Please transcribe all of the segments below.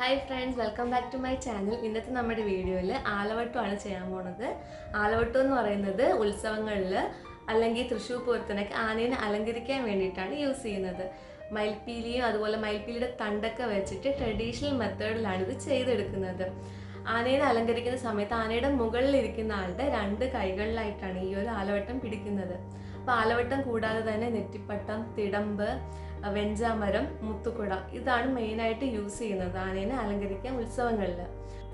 Hi friends, welcome back to my channel. ഇന്നത്തെ നമ്മുടെ വീഡിയോയിൽ ആലവട്ടമാണ് ചെയ്യാൻ പോകുന്നത്. ആലവട്ടം എന്ന് പറയുന്നത് ഉത്സവങ്ങളിൽ അല്ലെങ്കിൽ തൃശ്ശൂർ പൂരത്തിനൊക്കെ ആനയെ അലങ്കരിക്കാൻ വേണ്ടിയിട്ടാണ് യൂസ് ചെയ്യുന്നത്. മയിൽപ്പീലിയും അതുപോലെ മയിൽപ്പീലിയുടെ തണ്ടൊക്കെ വെച്ചിട്ട് ട്രഡീഷണൽ മെത്തേഡിലാണ് ഇത് ചെയ്തെടുക്കുന്നത്. ആനയെ അലങ്കരിക്കുന്ന സമയത്ത് ആനയുടെ മുകളിൽ ഇരിക്കുന്ന ആളുടെ രണ്ട് കൈകളിലായിട്ടാണ് ഈ ഒരു ആലവട്ടം പിടിക്കുന്നത്. അപ്പോൾ ആലവട്ടം കൂടാതെ തന്നെ നെറ്റിപ്പട്ടം, തിടമ്പ്, വെഞ്ചാമരം, മുത്തുകുട ഇതാണ് മെയിനായിട്ട് യൂസ് ചെയ്യുന്നത് ആനയെ അലങ്കരിക്കാൻ ഉത്സവങ്ങളിൽ.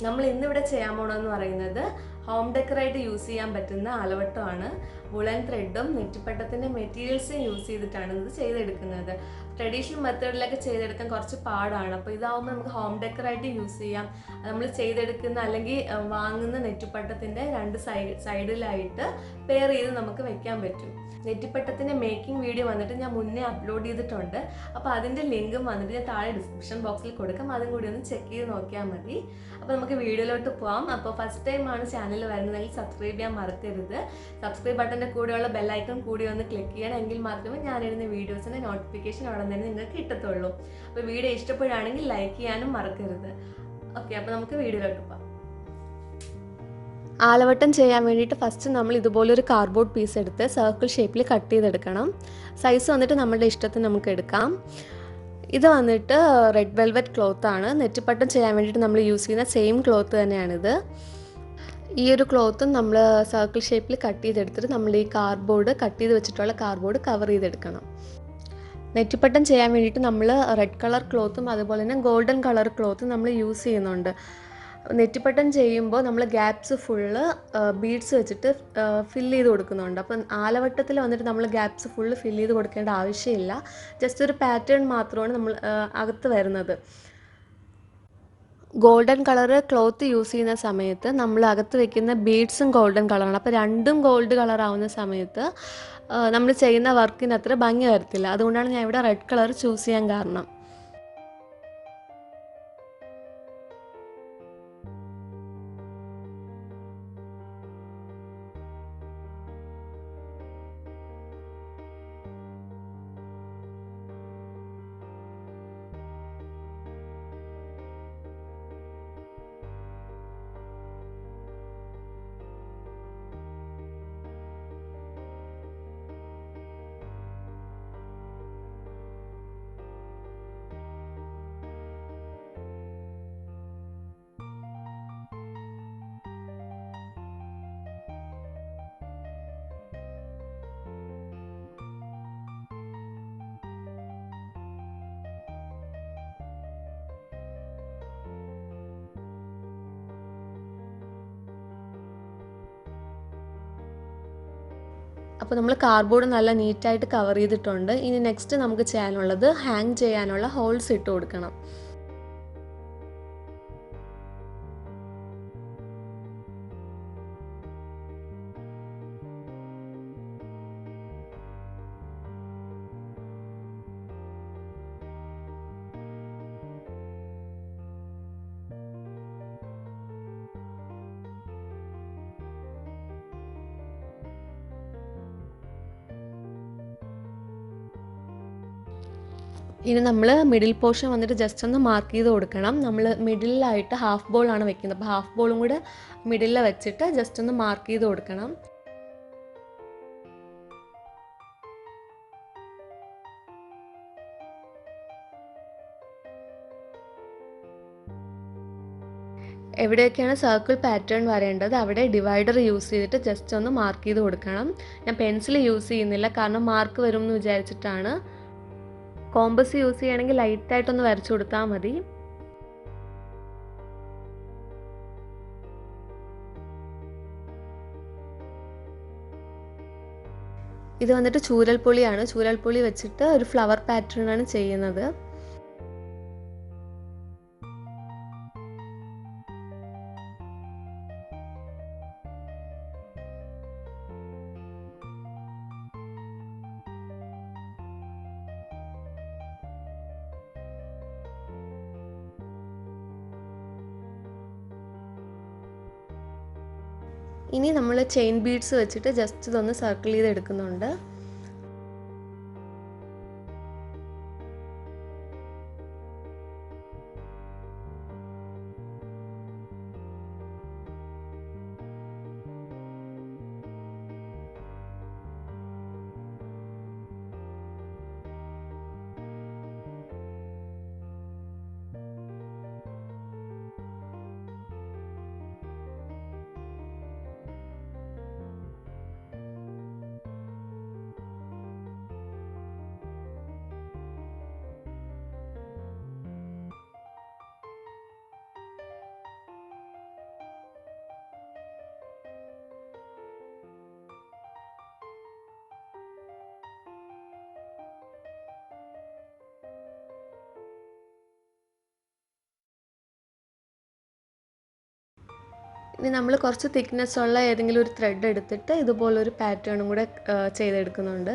നമ്മൾ ഇന്നിവിടെ ചെയ്യാൻ പോകണമെന്ന് പറയുന്നത് ഹോം ഡെക്കറായിട്ട് യൂസ് ചെയ്യാൻ പറ്റുന്ന ആലവട്ടമാണ്. വുളൻ ത്രെഡും നെറ്റിപ്പട്ടത്തിൻ്റെ മെറ്റീരിയൽസും യൂസ് ചെയ്തിട്ടാണ് ഇത് ചെയ്തെടുക്കുന്നത്. ട്രഡീഷണൽ മെത്തേഡിലൊക്കെ ചെയ്തെടുക്കാൻ കുറച്ച് പാടാണ്. അപ്പോൾ ഇതാവുമ്പോൾ നമുക്ക് ഹോം ഡെക്കറായിട്ട് യൂസ് ചെയ്യാം. നമ്മൾ ചെയ്തെടുക്കുന്ന അല്ലെങ്കിൽ വാങ്ങുന്ന നെറ്റിപ്പട്ടത്തിൻ്റെ രണ്ട് സൈഡിലായിട്ട് പെയർ ചെയ്ത് നമുക്ക് വെക്കാൻ പറ്റും. നെറ്റിപ്പട്ടത്തിൻ്റെ മേക്കിംഗ് വീഡിയോ വന്നിട്ട് ഞാൻ മുന്നേ അപ്ലോഡ് ചെയ്തിട്ടുണ്ട്. അപ്പോൾ അതിൻ്റെ ലിങ്കും വന്നിട്ട് ഞാൻ താഴെ ഡിസ്ക്രിപ്ഷൻ ബോക്സിൽ കൊടുക്കാം. അതും കൂടി ഒന്ന് ചെക്ക് ചെയ്ത് നോക്കിയാൽ മതി. അപ്പോൾ നമുക്ക് വീഡിയോയിലോട്ട് പോകാം. അപ്പോൾ ഫസ്റ്റ് ടൈമാണ് ചാനൽ വരുന്നതെങ്കിൽ സബ്സ്ക്രൈബ് ചെയ്യാൻ മറക്കരുത്. സബ്സ്ക്രൈബ് ബട്ടൻ്റെ കൂടെയുള്ള ബെല്ലൈക്കൺ കൂടി ഒന്ന് ക്ലിക്ക് ചെയ്യണം. എങ്കിൽ മാത്രമേ ഞാനിടുന്ന വീഡിയോസിൻ്റെ നോട്ടിഫിക്കേഷൻ ഉടൻ തന്നെ നിങ്ങൾക്ക് കിട്ടത്തുള്ളൂ. അപ്പോൾ വീഡിയോ ഇഷ്ടപ്പെടുകയാണെങ്കിൽ ലൈക്ക് ചെയ്യാനും മറക്കരുത്. ഓക്കെ, അപ്പോൾ നമുക്ക് വീഡിയോയിലോട്ട് പോകാം. ആലവട്ടം ചെയ്യാൻ വേണ്ടിയിട്ട് ഫസ്റ്റ് നമ്മൾ ഇതുപോലൊരു കാർഡ്ബോർഡ് പീസ് എടുത്ത് സർക്കിൾ ഷേപ്പിൽ കട്ട് ചെയ്തെടുക്കണം. സൈസ് വന്നിട്ട് നമ്മളുടെ ഇഷ്ടത്തിന് നമുക്ക് എടുക്കാം. ഇത് വന്നിട്ട് റെഡ് വെൽവെറ്റ് ക്ലോത്താണ്. നെറ്റിപ്പട്ടം ചെയ്യാൻ വേണ്ടിയിട്ട് നമ്മൾ യൂസ് ചെയ്യുന്ന സെയിം ക്ലോത്ത് തന്നെയാണിത്. ഈ ഒരു ക്ലോത്തും നമ്മൾ സർക്കിൾ ഷേപ്പിൽ കട്ട് ചെയ്തെടുത്തിട്ട് നമ്മൾ ഈ കാർഡ്ബോർഡ് കട്ട് ചെയ്ത് വെച്ചിട്ടുള്ള കാർഡ്ബോർഡ് കവർ ചെയ്തെടുക്കണം. നെറ്റിപ്പട്ടം ചെയ്യാൻ വേണ്ടിയിട്ട് നമ്മൾ റെഡ് കളർ ക്ലോത്തും അതുപോലെ തന്നെ ഗോൾഡൻ കളർ ക്ലോത്തും നമ്മൾ യൂസ് ചെയ്യുന്നുണ്ട്. നെറ്റിപ്പട്ടം ചെയ്യുമ്പോൾ നമ്മൾ ഗ്യാപ്സ് ഫുള്ള് ബീഡ്സ് വെച്ചിട്ട് ഫില്ല് ചെയ്ത് കൊടുക്കുന്നുണ്ട്. അപ്പം ആലവട്ടത്തിൽ വന്നിട്ട് നമ്മൾ ഗ്യാപ്സ് ഫുള്ള് ഫില്ല് ചെയ്ത് കൊടുക്കേണ്ട ആവശ്യമില്ല. ജസ്റ്റ് ഒരു പാറ്റേൺ മാത്രമാണ് നമ്മൾ അകത്ത് വരുന്നത്. ഗോൾഡൻ കളറ് ക്ലോത്ത് യൂസ് ചെയ്യുന്ന സമയത്ത് നമ്മൾ അകത്ത് വെക്കുന്ന ബീഡ്സും ഗോൾഡൻ കളറാണ്. അപ്പോൾ രണ്ടും ഗോൾഡ് കളറാവുന്ന സമയത്ത് നമ്മൾ ചെയ്യുന്ന വർക്കിന് അത്ര ഭംഗി വരത്തില്ല. അതുകൊണ്ടാണ് ഞാൻ ഇവിടെ റെഡ് കളർ ചൂസ് ചെയ്യാൻ കാരണം. അപ്പോൾ നമ്മൾ കാർഡ്ബോർഡ് നല്ല നീറ്റായിട്ട് കവർ ചെയ്തിട്ടുണ്ട്. ഇനി നെക്സ്റ്റ് നമുക്ക് ചെയ്യാനുള്ളത് ഹാങ് ചെയ്യാനുള്ള ഹോൾസ് ഇട്ട് കൊടുക്കണം. ഇനി നമ്മൾ മിഡിൽ പോർഷൻ വന്നിട്ട് ജസ്റ്റ് ഒന്ന് മാർക്ക് ചെയ്ത് കൊടുക്കണം. നമ്മൾ മിഡിലായിട്ട് ഹാഫ് ബോളാണ് വെക്കുന്നത്. അപ്പോൾ ഹാഫ് ബോളും കൂടെ മിഡിലിൽ വെച്ചിട്ട് ജസ്റ്റ് ഒന്ന് മാർക്ക് ചെയ്ത് കൊടുക്കണം. എവിടെയൊക്കെയാണ് സർക്കിൾ പാറ്റേൺ വരേണ്ടത് അവിടെ ഡിവൈഡർ യൂസ് ചെയ്തിട്ട് ജസ്റ്റ് ഒന്ന് മാർക്ക് ചെയ്ത് കൊടുക്കണം. ഞാൻ പെൻസിൽ യൂസ് ചെയ്യുന്നില്ല, കാരണം മാർക്ക് വരും എന്ന് വിചാരിച്ചിട്ടാണ്. കോമ്പസ് യൂസ് ചെയ്യണമെങ്കിൽ ലൈറ്റായിട്ടൊന്ന് വരച്ചു കൊടുത്താൽ മതി. ഇത് വന്നിട്ട് ചൂരൽപുളിയാണ്. ചൂരൽപുളി വെച്ചിട്ട് ഒരു ഫ്ലവർ പാറ്റേൺ ആണ് ചെയ്യുന്നത്. ഇനി നമ്മൾ ചെയിൻ ബീഡ്സ് വെച്ചിട്ട് ജസ്റ്റ് ഇതൊന്ന് സർക്കിൾ ചെയ്ത് എടുക്കുന്നുണ്ട്. ഇനി നമ്മൾ കുറച്ച് തിക്നെസ് ഉള്ള ഏതെങ്കിലും ഒരു ത്രെഡ് എടുത്തിട്ട് ഇതുപോലൊരു പാറ്റേണും കൂടെ ചെയ്തെടുക്കുന്നുണ്ട്.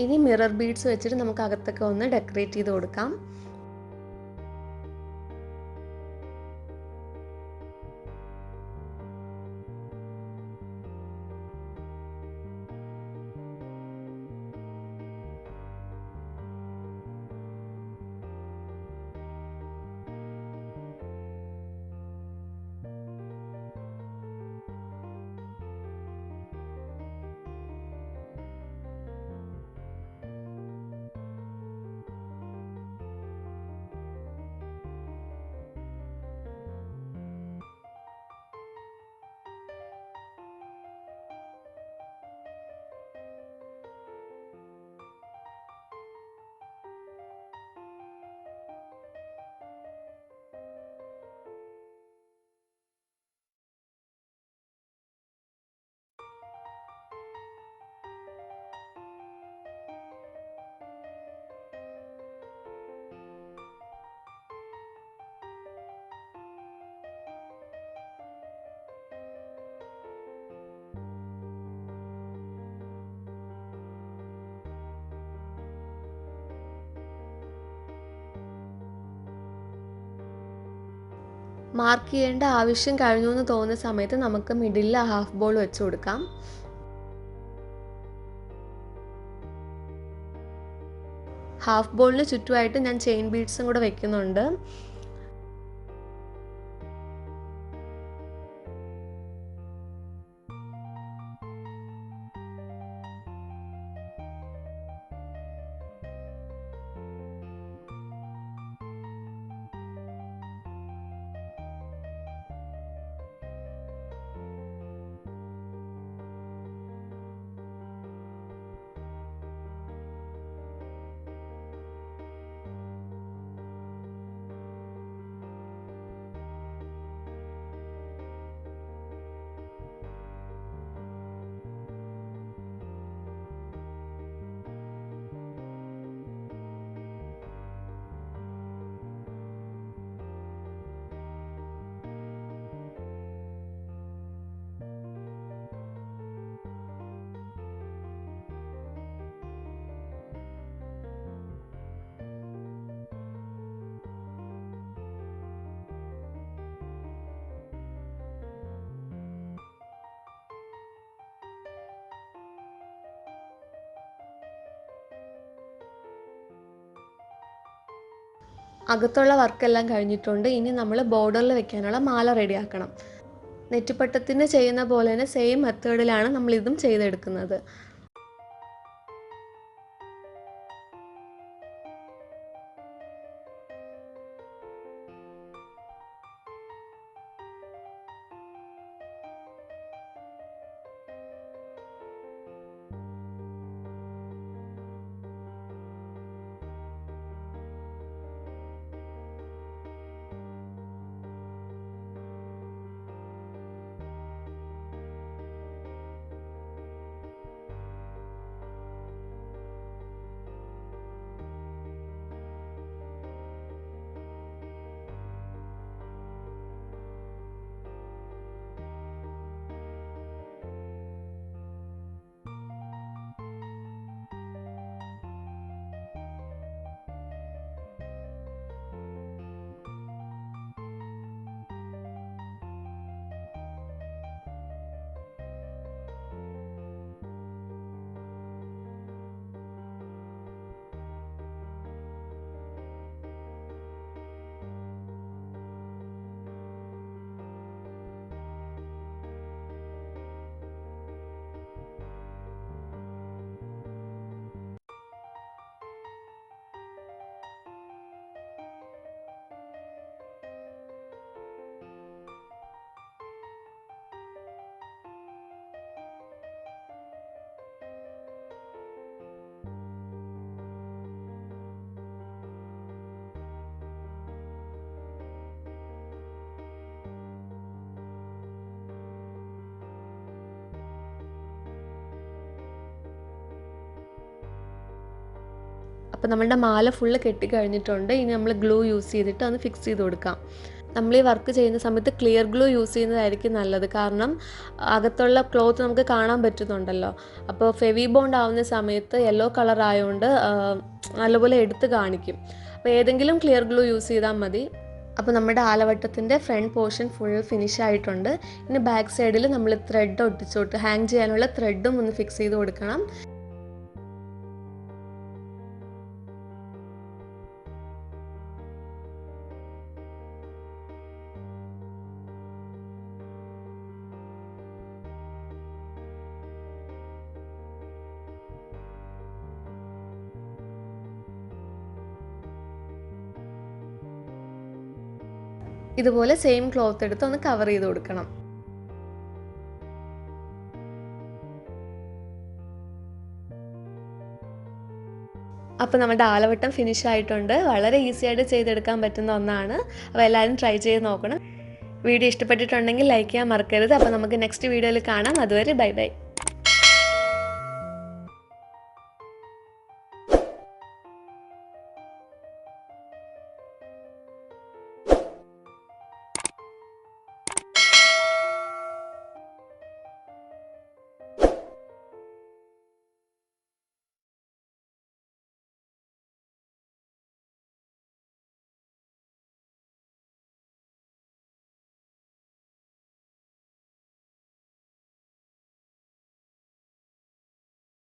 ഇനി മിറർ ബീഡ്സ് വെച്ചിട്ട് നമുക്ക് അകത്തൊക്കെ ഒന്ന് ഡെക്കറേറ്റ് ചെയ്ത് കൊടുക്കാം. മാർക്ക് ചെയ്യേണ്ട ആവശ്യം കഴിഞ്ഞു എന്ന് തോന്നുന്ന സമയത്ത് നമുക്ക് മിഡിലിൽ ഹാഫ് ബോൾ വെച്ച് കൊടുക്കാം. ഹാഫ് ബോളിന് ചുറ്റുമായിട്ട് ഞാൻ ചെയിൻ ബീഡ്സും കൂടെ വെക്കുന്നുണ്ട്. അകത്തുള്ള വർക്കെല്ലാം കഴിഞ്ഞിട്ടുണ്ട്. ഇനി നമ്മൾ ബോർഡറിൽ വെക്കാനുള്ള മാല റെഡിയാക്കണം. നെറ്റിപ്പട്ടത്തിന് ചെയ്യുന്ന പോലെ തന്നെ സെയിം മെത്തേഡിലാണ് നമ്മളിതും ചെയ്തെടുക്കുന്നത്. അപ്പോൾ നമ്മളുടെ മാല ഫുള്ള് കെട്ടിക്കഴിഞ്ഞിട്ടുണ്ട്. ഇനി നമ്മൾ ഗ്ലൂ യൂസ് ചെയ്തിട്ട് ഒന്ന് ഫിക്സ് ചെയ്ത് കൊടുക്കാം. നമ്മൾ ഈ വർക്ക് ചെയ്യുന്ന സമയത്ത് ക്ലിയർ ഗ്ലൂ യൂസ് ചെയ്യുന്നതായിരിക്കും നല്ലത്. കാരണം അകത്തുള്ള ക്ലോത്ത് നമുക്ക് കാണാൻ പറ്റുന്നുണ്ടല്ലോ. അപ്പോൾ ഫെവി ബോണ്ട് ആവുന്ന സമയത്ത് യെല്ലോ കളർ ആയതുകൊണ്ട് നല്ലപോലെ എടുത്ത് കാണിക്കും. അപ്പോൾ ഏതെങ്കിലും ക്ലിയർ ഗ്ലൂ യൂസ് ചെയ്താൽ മതി. അപ്പോൾ നമ്മുടെ ആലവട്ടത്തിൻ്റെ ഫ്രണ്ട് പോർഷൻ ഫുൾ ഫിനിഷ് ആയിട്ടുണ്ട്. ഇനി ബാക്ക് സൈഡിൽ നമ്മൾ ത്രെഡ് ഒട്ടിച്ചോട്ട് ഹാങ് ചെയ്യാനുള്ള ത്രെഡും ഒന്ന് ഫിക്സ് ചെയ്ത് കൊടുക്കണം. ഇതുപോലെ സെയിം ക്ലോത്ത് എടുത്ത് ഒന്ന് കവർ ചെയ്ത് കൊടുക്കണം. അപ്പോൾ നമ്മുടെ ആലവട്ടം ഫിനിഷ് ആയിട്ടുണ്ട്. വളരെ ഈസി ആയിട്ട് ചെയ്തെടുക്കാൻ പറ്റുന്ന ഒന്നാണ്. അപ്പോൾ എല്ലാവരും ട്രൈ ചെയ്ത് നോക്കണം. വീഡിയോ ഇഷ്ടപ്പെട്ടിട്ടുണ്ടെങ്കിൽ ലൈക്ക് ചെയ്യാൻ മറക്കരുത്. അപ്പോൾ നമുക്ക് നെക്സ്റ്റ് വീഡിയോയിൽ കാണാം. അതുവരെ ബൈ ബൈ.